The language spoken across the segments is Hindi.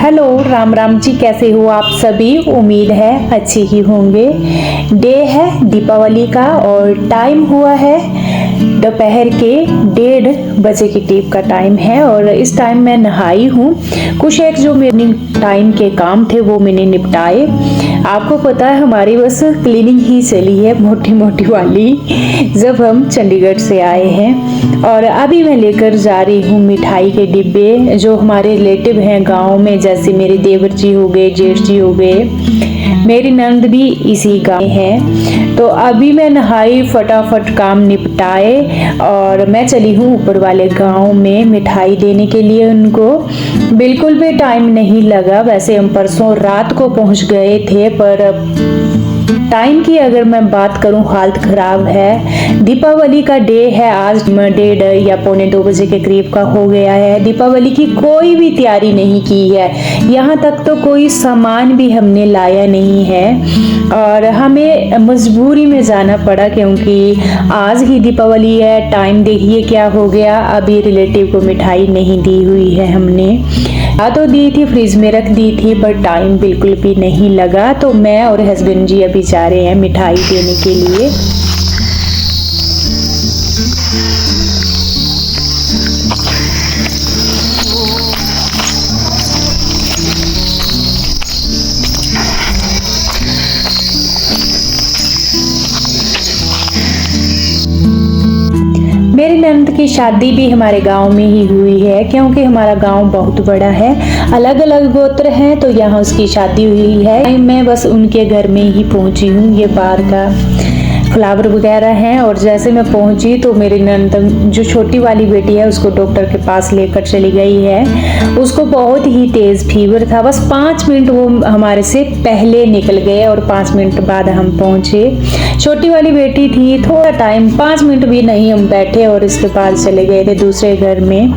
हेलो, राम राम जी। कैसे हो आप सभी? उम्मीद है अच्छे ही होंगे। डे है दीपावली का और टाइम हुआ है दोपहर के 1:30 के टीप का टाइम है। और इस टाइम मैं नहाई हूँ। कुछ एक जो मेरे टाइम के काम थे वो मैंने निपटाए। आपको पता है हमारी बस क्लीनिंग ही चली है मोटी मोटी वाली, जब हम चंडीगढ़ से आए हैं। और अभी मैं लेकर जा रही हूँ मिठाई के डिब्बे, जो हमारे रिलेटिव हैं गांव में, जैसे मेरे देवर जी हो गए, जेठ जी हो गए, मेरी नंद भी इसी गांव है। तो अभी मैं नहाई, फटाफट काम निपटाए और मैं चली हूँ ऊपर वाले गांव में मिठाई देने के लिए उनको। बिल्कुल भी टाइम नहीं लगा। वैसे हम परसों रात को पहुंच गए थे, पर टाइम की अगर मैं बात करूं हालत खराब है। दीपावली का डे है आज, 1:30 या 1:45 के करीब का हो गया है। दीपावली की कोई भी तैयारी नहीं की है, यहाँ तक तो कोई सामान भी हमने लाया नहीं है। और हमें मजबूरी में जाना पड़ा क्योंकि आज ही दीपावली है। टाइम देखिए क्या हो गया। अभी रिलेटिव को मिठाई नहीं दी हुई है हमने। तो दी थी, फ्रिज में रख दी थी, पर टाइम बिल्कुल भी नहीं लगा। तो मैं और हस्बैंड जी अभी जा रहे हैं मिठाई देने के लिए। मेरी ननद की शादी भी हमारे गांव में ही हुई है, क्योंकि हमारा गांव बहुत बड़ा है, अलग अलग गोत्र हैं, तो यहाँ उसकी शादी हुई है। मैं बस उनके घर में ही पहुंची हूँ। ये बाहर का फ्लावर वगैरह हैं। और जैसे मैं पहुंची तो मेरी ननद जो छोटी वाली बेटी है उसको डॉक्टर के पास लेकर चली गई है। उसको बहुत ही तेज फीवर था। बस 5 मिनट वो हमारे से पहले निकल गए और 5 मिनट बाद हम पहुंचे। छोटी वाली बेटी थी, थोड़ा टाइम 5 मिनट भी नहीं हम बैठे और इसके बाद चले गए थे दूसरे घर में।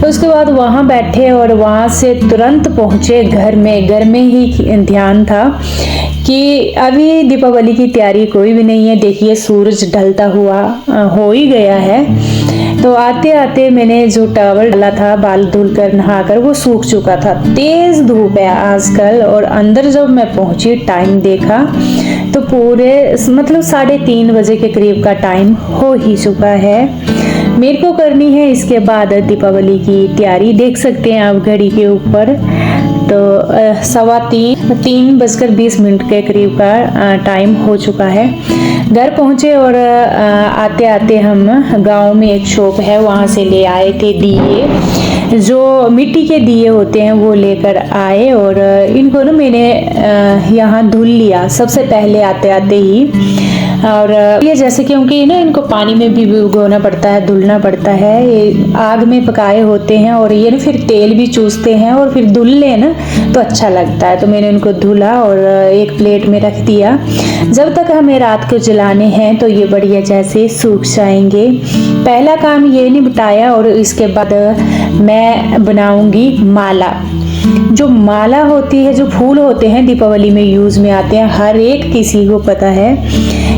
तो उसके बाद वहाँ बैठे और वहाँ से तुरंत पहुँचे घर में। घर में ही ध्यान था कि अभी दीपावली की तैयारी कोई भी नहीं है। देखिए सूरज ढलता हुआ हो ही गया है। तो आते आते मैंने जो टॉवल डाला था बाल धुल कर नहाकर, वो सूख चुका था। तेज धूप है आजकल। और अंदर जब मैं पहुंची, टाइम देखा तो पूरे 3:30 बजे के करीब का टाइम हो ही चुका है। मेरे को करनी है इसके बाद दीपावली की तैयारी। देख सकते हैं आप घड़ी के ऊपर, तो 3:20 के करीब का टाइम हो चुका है। घर पहुंचे और आते आते हम गांव में एक शॉप है, वहां से ले आए थे दिए, जो मिट्टी के दिए होते हैं वो लेकर आए। और इनको ना मैंने यहाँ धुल लिया सबसे पहले आते आते ही। और ये जैसे क्योंकि ना इनको पानी में भी भिगोना पड़ता है, धुलना पड़ता है। ये आग में पकाए होते हैं और ये ना फिर तेल भी चूसते हैं, और फिर धुल ले ना तो अच्छा लगता है। तो मैंने उनको धुला और एक प्लेट में रख दिया। जब तक हमें रात को जलाने हैं तो ये बढ़िया जैसे सूख जाएंगे। पहला काम ये निपटाया। और इसके बाद मैं बनाऊंगी माला। जो माला होती है, जो फूल होते हैं दीपावली में यूज में आते हैं, हर एक किसी को पता है।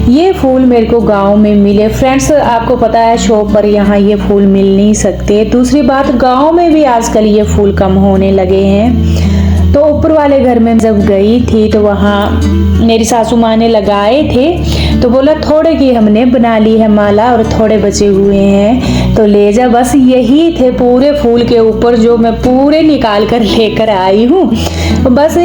ये फूल मेरे को गांव में मिले। फ्रेंड्स आपको पता है शॉप पर यहाँ ये फूल मिल नहीं सकते। दूसरी बात, गांव में भी आजकल ये फूल कम होने लगे हैं। तो ऊपर वाले घर में जब गई थी तो वहाँ मेरी सासू माँ ने लगाए थे, तो बोला थोड़े की हमने बना ली है माला और थोड़े बचे हुए हैं तो ले जा। बस यही थे पूरे फूल के ऊपर जो मैं पूरे निकाल कर लेकर आई हूँ। बस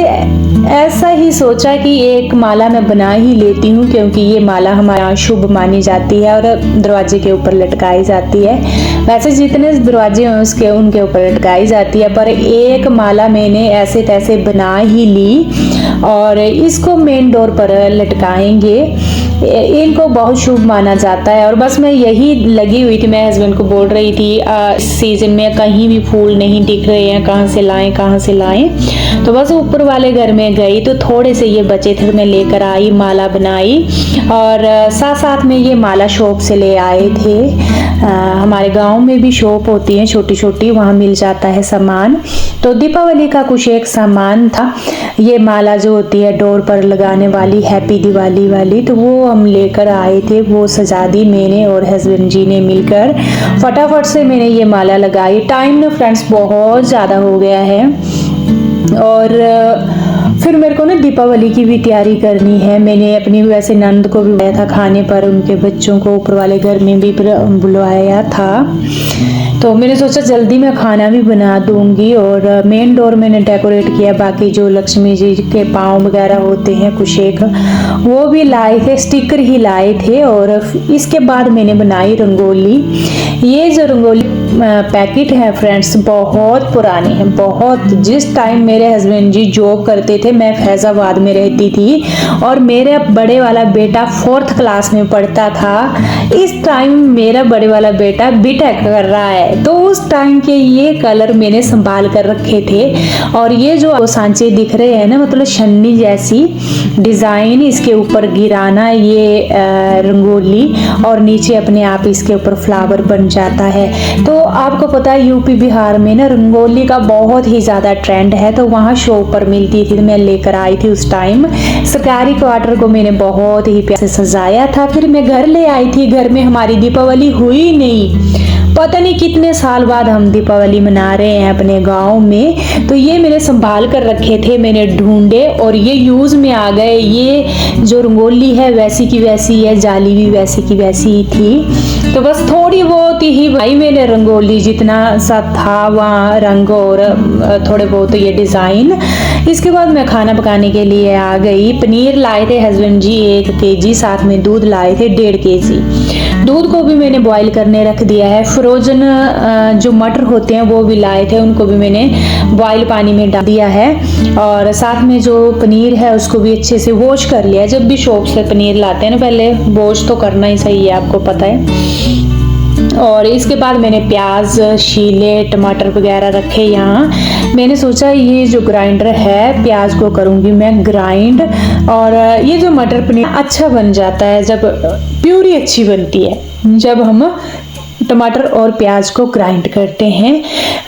ऐसा ही सोचा कि एक माला मैं बना ही लेती हूँ, क्योंकि ये माला हमारा शुभ मानी जाती है और दरवाजे के ऊपर लटकाई जाती है। वैसे जितने दरवाजे हैं उसके उनके ऊपर लटकाई जाती है, पर एक माला मैंने ऐसे तैसे बना ही ली और इसको मेन डोर पर लटकाएंगे। इनको बहुत शुभ माना जाता है। और बस मैं यही लगी हुई थी। मैं हस्बैंड को बोल रही थी इस सीजन में कहीं भी फूल नहीं दिख रहे हैं, कहाँ से लाएं कहाँ से लाएं। तो बस ऊपर वाले घर में गई तो थोड़े से ये बचे थे, मैं लेकर आई, माला बनाई। और साथ साथ में ये माला शॉप से ले आए थे। हमारे गांव में भी शॉप होती है छोटी छोटी, वहाँ मिल जाता है सामान। तो दीपावली का कुछ एक सामान था। ये माला जो होती है डोर पर लगाने वाली, हैप्पी दिवाली वाली, तो वो हम लेकर आए थे। वो सजा दी मैंने और हस्बैंड जी ने मिलकर। फटाफट से मैंने ये माला लगाई। टाइम ना फ्रेंड्स बहुत ज़्यादा हो गया है। और फिर मेरे को ना दीपावली की भी तैयारी करनी है। मैंने अपनी वैसे नंद को भी बुलाया था खाने पर, उनके बच्चों को ऊपर वाले घर में भी बुलवाया था, तो मैंने सोचा जल्दी मैं खाना भी बना दूंगी। और मेन डोर मैंने डेकोरेट किया, बाकी जो लक्ष्मी जी के पाँव वगैरह होते हैं कुछ एक वो भी लाए थे, स्टिकर ही लाए थे। और इसके बाद मैंने बनाई रंगोली। ये जो रंगोली पैकेट है फ्रेंड्स बहुत पुराने हैं, बहुत। जिस टाइम मेरे हस्बैंड जी जॉब करते थे मैं फैजाबाद में रहती थी और मेरा बड़े वाला बेटा 4th क्लास में पढ़ता था। इस टाइम मेरा बड़े वाला बेटा बीटेक कर रहा है, तो उस टाइम के ये कलर मैंने संभाल कर रखे थे। और ये जो सांचे दिख रहे हैं ना, मतलब छन्नी जैसी डिजाइन इसके ऊपर गिराना, ये रंगोली, और नीचे अपने आप इसके ऊपर फ्लावर बन जाता है। तो आपको पता है यूपी बिहार में ना रंगोली का बहुत ही ज्यादा ट्रेंड है, तो वहाँ शो पर मिलती थी, तो मैं लेकर आई थी। उस टाइम सरकारी क्वार्टर को मैंने बहुत ही प्यार से सजाया था। फिर मैं घर ले आई थी। घर में हमारी दीपावली हुई नहीं, पता नहीं कितने साल बाद हम दीपावली मना रहे हैं अपने गांव में। तो ये मैंने संभाल कर रखे थे, मैंने ढूंढे और ये यूज में आ गए। ये जो रंगोली है वैसी की वैसी है, जाली भी वैसी की वैसी ही थी। तो बस थोड़ी बहुत ही भाई मैंने रंगोली, जितना सा था वहाँ रंग और थोड़े बहुत ये डिजाइन। इसके बाद मैं खाना पकाने के लिए आ गई। पनीर लाए थे हस्बैंड जी 1 kg, साथ में दूध लाए थे 1.5 kg। दूध को भी मैंने बॉईल करने रख दिया है। फ्रोजन जो मटर होते हैं वो भी लाए थे, उनको भी मैंने बॉईल पानी में डाल दिया है। और साथ में जो पनीर है उसको भी अच्छे से वॉश कर लिया। जब भी शॉप से पनीर लाते हैं ना, पहले वॉश तो करना ही सही है, आपको पता है। और इसके बाद मैंने प्याज, शीले, टमाटर वगैरह रखे यहाँ। मैंने सोचा ये जो ग्राइंडर है प्याज को करूँगी मैं ग्राइंड, और ये जो मटर पनीर अच्छा बन जाता है जब प्यूरी अच्छी बनती है, जब हम टमाटर और प्याज को ग्राइंड करते हैं।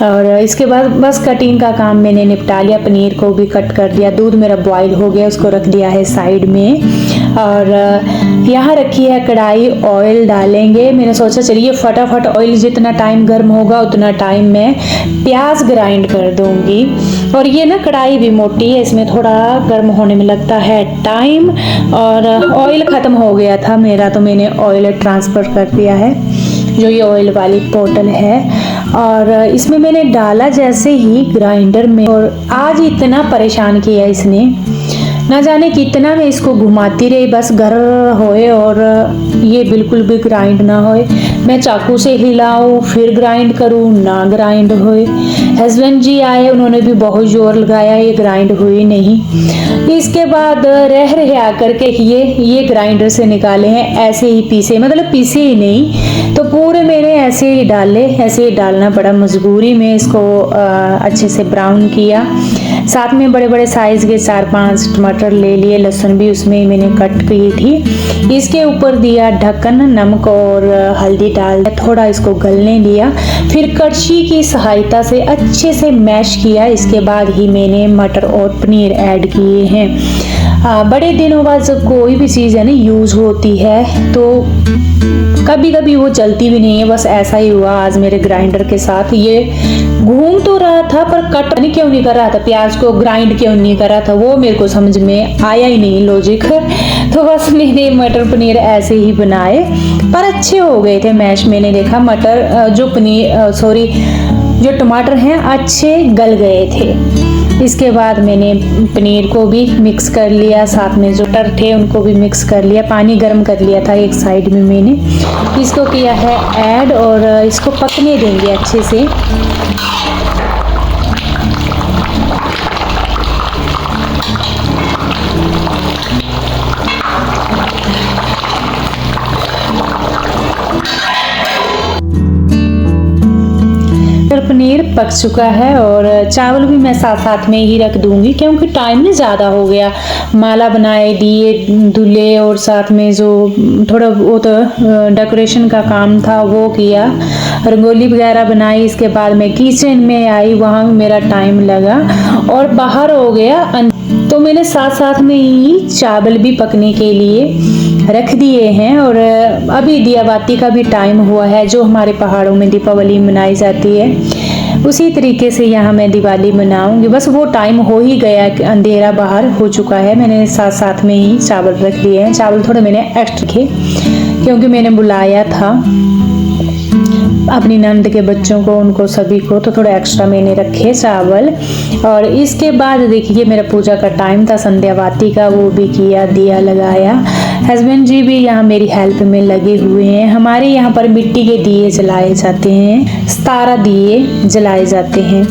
और इसके बाद बस कटिंग का काम मैंने निपटा लिया, पनीर को भी कट कर दिया। दूध मेरा बॉईल हो गया, उसको रख दिया है साइड में। और यहाँ रखी है कढ़ाई, ऑयल डालेंगे। मैंने सोचा चलिए फटाफट ऑयल जितना टाइम गर्म होगा उतना टाइम मैं प्याज ग्राइंड कर दूंगी। और ये ना कढ़ाई भी मोटी है, इसमें थोड़ा गर्म होने में लगता है टाइम। और ऑयल ख़त्म हो गया था मेरा, तो मैंने ऑयल ट्रांसफ़र कर दिया है, जो ये ऑयल वाली बोतल है। और इसमें मैंने डाला जैसे ही ग्राइंडर में, और आज इतना परेशान किया इसने, ना जाने कितना मैं इसको घुमाती रही, बस घर होए और ये बिल्कुल भी ग्राइंड ना होए। मैं चाकू से हिलाऊं फिर ग्राइंड करूं, ना ग्राइंड होए। हस्बैंड जी आए, उन्होंने भी बहुत जोर लगाया, ये ग्राइंड हुई नहीं। इसके बाद रह आकर के ये ग्राइंडर से निकाले हैं, ऐसे ही पीसे, मतलब पीसे ही नहीं, तो पूरे मैंने ऐसे ही डाले। ऐसे ही डालना पड़ा मजबूरी में। इसको अच्छे से ब्राउन किया। साथ में बड़े बड़े साइज के 4-5 टमाटर ले लिए, लहसुन भी उसमें मैंने कट की थी। इसके ऊपर दिया ढक्कन, नमक और हल्दी डाल थोड़ा इसको गलने दिया। फिर कड़छी की सहायता से अच्छे से मैश किया। इसके बाद ही मैंने मटर और पनीर ऐड किए हैं। बड़े दिनों बाद जब कोई भी चीज़ है ना यूज़ होती है तो कभी कभी वो चलती भी नहीं है। बस ऐसा ही हुआ आज मेरे ग्राइंडर के साथ। ये घूम तो रहा था पर कट नहीं क्यों नहीं कर रहा था, प्याज को ग्राइंड क्यों नहीं कर रहा था, वो मेरे को समझ में आया ही नहीं लॉजिक। तो बस मैंने मटर पनीर ऐसे ही बनाए, पर अच्छे हो गए थे मैश। मैंने देखा मटर जो टमाटर हैं अच्छे गल गए थे। इसके बाद मैंने पनीर को भी मिक्स कर लिया, साथ में जो मटर थे उनको भी मिक्स कर लिया। पानी गर्म कर लिया था एक साइड में मैंने, इसको किया है ऐड और इसको पकने देंगे अच्छे से। पनीर पक चुका है और चावल भी मैं साथ साथ में ही रख दूंगी क्योंकि टाइम नहीं ज़्यादा हो गया। माला बनाए, दिए दुल्हे और साथ में जो थोड़ा बहुत डेकोरेशन का काम था वो किया, रंगोली वगैरह बनाई। इसके बाद मैं किचन में आई, वहाँ मेरा टाइम लगा और बाहर हो गया। तो मैंने साथ साथ में ही चावल भी पकने के लिए रख दिए हैं। और अभी दिया बाती का भी टाइम हुआ है, जो हमारे पहाड़ों में दीपावली मनाई जाती है उसी तरीके से यहाँ मैं दिवाली मनाऊंगी। बस वो टाइम हो ही गया कि अंधेरा बाहर हो चुका है। मैंने साथ साथ में ही चावल रख लिए हैं। चावल थोड़े मैंने एक्स्ट्रा रखे क्योंकि मैंने बुलाया था अपनी नंद के बच्चों को, उनको सभी को, तो थोड़ा एक्स्ट्रा मैंने रखे चावल। और इसके बाद देखिए मेरा पूजा का टाइम था संध्यावाती का, वो भी किया, दिया लगाया। हस्बैंड जी भी यहाँ मेरी हेल्प में लगे हुए हैं। हमारे यहाँ पर मिट्टी के दिए जलाए जाते हैं, 17 दिए जलाए जाते हैं।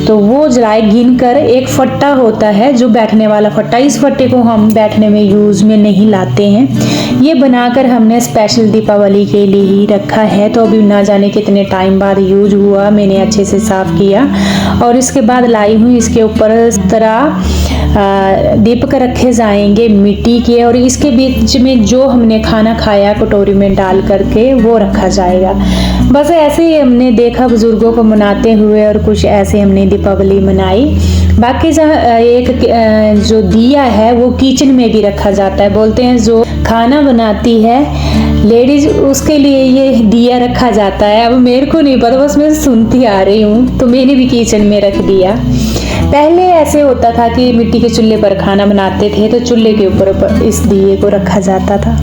तो वो जलाए गिनकर, एक फट्टा होता है जो बैठने वाला फट्टा, इस फट्टे को हम बैठने में यूज में नहीं लाते हैं। ये बनाकर हमने स्पेशल दीपावली के लिए ही रखा है। तो अभी ना जाने कितने टाइम बाद यूज हुआ, मैंने अच्छे से साफ किया और इसके बाद लाई हूँ। इसके ऊपर इस तरह दीपक रखे जाएंगे मिट्टी के, और इसके बीच में जो हमने खाना खाया कटोरी में डाल करके वो रखा जाएगा। बस ऐसे ही हमने देखा बुजुर्गों को मनाते हुए और कुछ ऐसे हमने दीपावली मनाई। बाकी एक जो दिया है वो किचन में भी रखा जाता है। बोलते हैं जो खाना बनाती है लेडीज उसके लिए ये दिया रखा जाता है। अब मेरे को नहीं पता, बस मैं सुनती आ रही हूँ, तो मैंने भी किचन में रख दिया। पहले ऐसे होता था कि मिट्टी के चूल्हे पर खाना बनाते थे तो चूल्हे के ऊपर इस दिए को रखा जाता था।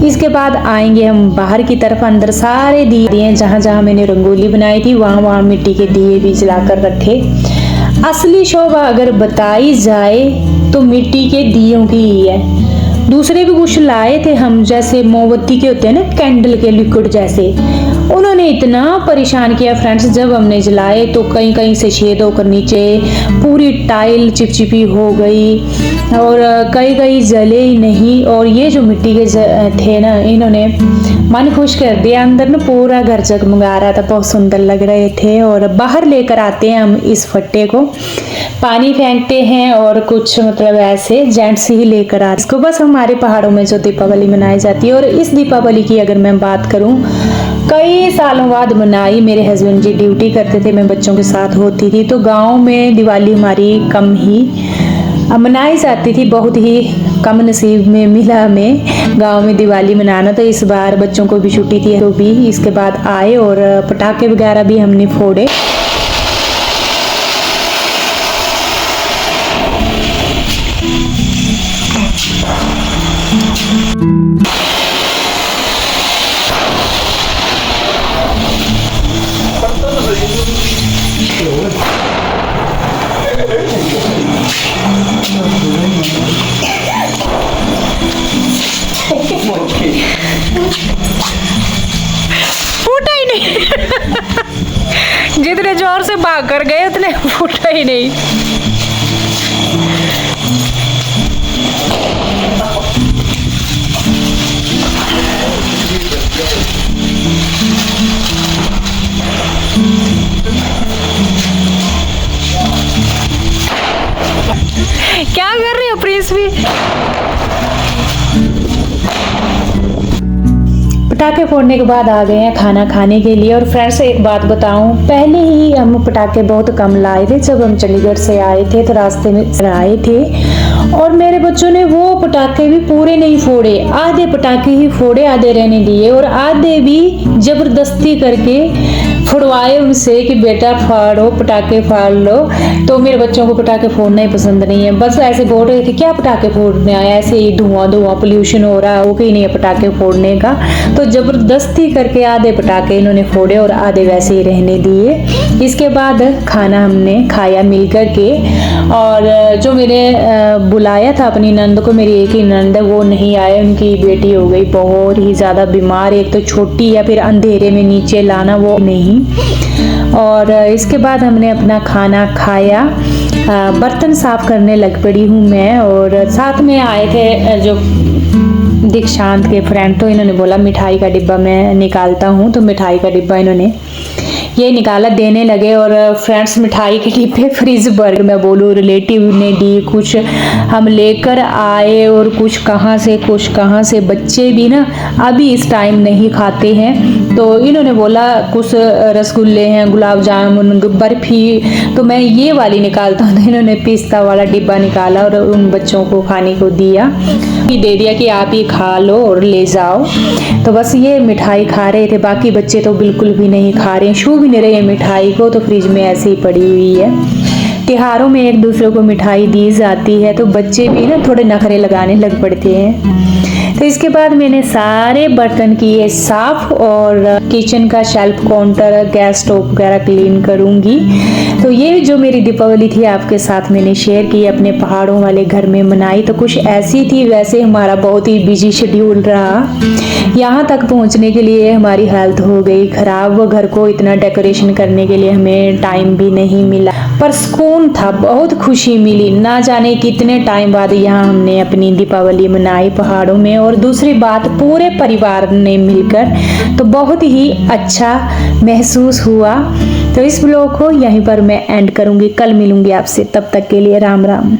इसके बाद आएंगे हम बाहर की तरफ। अंदर सारे दिए जहाँ जहाँ मैंने रंगोली बनाई थी वहाँ वहाँ मिट्टी के दिए भी जलाकर रखे। असली शोभा अगर बताई जाए तो मिट्टी के दियों की ही है। दूसरे भी कुछ लाए थे हम, जैसे मोमबत्ती के होते हैं ना, कैंडल के लिक्विड जैसे, उन्होंने इतना परेशान किया फ्रेंड्स। जब हमने जलाए तो कहीं कहीं से छेद होकर नीचे पूरी टाइल चिपचिपी हो गई और कई कई जले ही नहीं। और ये जो मिट्टी के थे ना, इन्होंने मन खुश कर दिया। अंदर ना पूरा घर जगमगा रहा था, बहुत सुंदर लग रहे थे। और बाहर लेकर आते हैं हम इस फट्टे को, पानी फेंकते हैं और कुछ मतलब ऐसे जेंट्स ही लेकर आते इसको। बस हमारे पहाड़ों में जो दीपावली मनाई जाती है, और इस दीपावली की अगर मैं बात करूं कई सालों बाद मनाई। मेरे हस्बैंड जी ड्यूटी करते थे, मैं बच्चों के साथ होती थी, तो गांव में दिवाली हमारी कम ही मनाई जाती थी। बहुत ही कम नसीब में मिला हमें गांव में दिवाली मनाना। तो इस बार बच्चों को भी छुट्टी थी तो भी इसके बाद आए और पटाखे वगैरह भी हमने फोड़े। फूटा ही नहीं जितने जोर से भाग कर गए उतने फूटा ही नहीं। क्या कर रहे हो प्रिंस भी? पटाखे फोड़ने के बाद आ गए हैं खाना खाने के लिए। और फ्रेंड्स एक बात बताऊं, पहले ही हम पटाखे बहुत कम लाए थे। जब हम चंडीगढ़ से आए थे तो रास्ते में आए थे और मेरे बच्चों ने वो पटाखे भी पूरे नहीं फोड़े, आधे पटाखे ही फोड़े, आधे रहने दिए और आधे भी जबरदस्ती करके फोड़वाए उनसे कि बेटा फाड़ो, पटाखे फाड़ लो। तो मेरे बच्चों को पटाखे फोड़ना ही पसंद नहीं है। बस ऐसे बोल रहे थे क्या पटाखे फोड़ने आया, ऐसे ही धुआं धुआं पोल्यूशन हो रहा है, वो कहीं नहीं है पटाखे फोड़ने का। तो जबरदस्ती करके आधे पटाखे इन्होंने फोड़े और आधे वैसे ही रहने दिए। इसके बाद खाना हमने खाया मिल कर के। और जो मेरे बुलाया था अपनी नंद को, मेरी एक ही नंद है, वो नहीं आए, उनकी बेटी हो गई बहुत ही ज़्यादा बीमार। एक तो छोटी है, फिर अंधेरे में नीचे लाना वो नहीं। और इसके बाद हमने अपना खाना खाया, बर्तन साफ करने लग पड़ी हूँ मैं। और साथ में आए थे जो दीक्षांत के फ्रेंड, तो इन्होंने बोला मिठाई का डिब्बा मैं निकालता हूँ, तो मिठाई का डिब्बा इन्होंने ये निकाला, देने लगे। और फ्रेंड्स मिठाई के डिब्बे फ्रिज भर, मैं बोलूँ रिलेटिव ने दी, कुछ हम लेकर आए और कुछ कहाँ से। बच्चे भी ना अभी इस टाइम नहीं खाते हैं, तो इन्होंने बोला कुछ रसगुल्ले हैं, गुलाब जामुन, बर्फी, तो मैं ये वाली निकालता हूँ। इन्होंने पिस्ता वाला डिब्बा निकाला और उन बच्चों को खाने को दिया। ही दे दिया कि आप ये खा लो और ले जाओ। तो बस ये मिठाई खा रहे थे, बाकी बच्चे तो बिल्कुल भी नहीं खा रहे हैं, छू भी नहीं रहे मिठाई को, तो फ्रिज में ऐसे ही पड़ी हुई है। त्योहारों में एक दूसरे को मिठाई दी जाती है तो बच्चे भी ना थोड़े नखरे लगाने लग पड़ते हैं। तो इसके बाद मैंने सारे बर्तन किए साफ और किचन का शेल्फ काउंटर गैस स्टोव वगैरह क्लीन करूंगी। तो ये जो मेरी दीपावली थी आपके साथ मैंने शेयर की, अपने पहाड़ों वाले घर में मनाई। तो कुछ ऐसी थी, वैसे हमारा बहुत ही बिजी शेड्यूल रहा। यहाँ तक पहुँचने के लिए हमारी हेल्थ हो गई खराब, वो घर को इतना डेकोरेशन करने के लिए हमें टाइम भी नहीं मिला, पर सुकून था, बहुत खुशी मिली। ना जाने कितने टाइम बाद यहाँ हमने अपनी दीपावली मनाई पहाड़ों में, और दूसरी बात पूरे परिवार ने मिलकर, तो बहुत ही अच्छा महसूस हुआ। तो इस ब्लॉग को यहीं पर मैं एंड करूंगी, कल मिलूंगी आपसे, तब तक के लिए राम राम।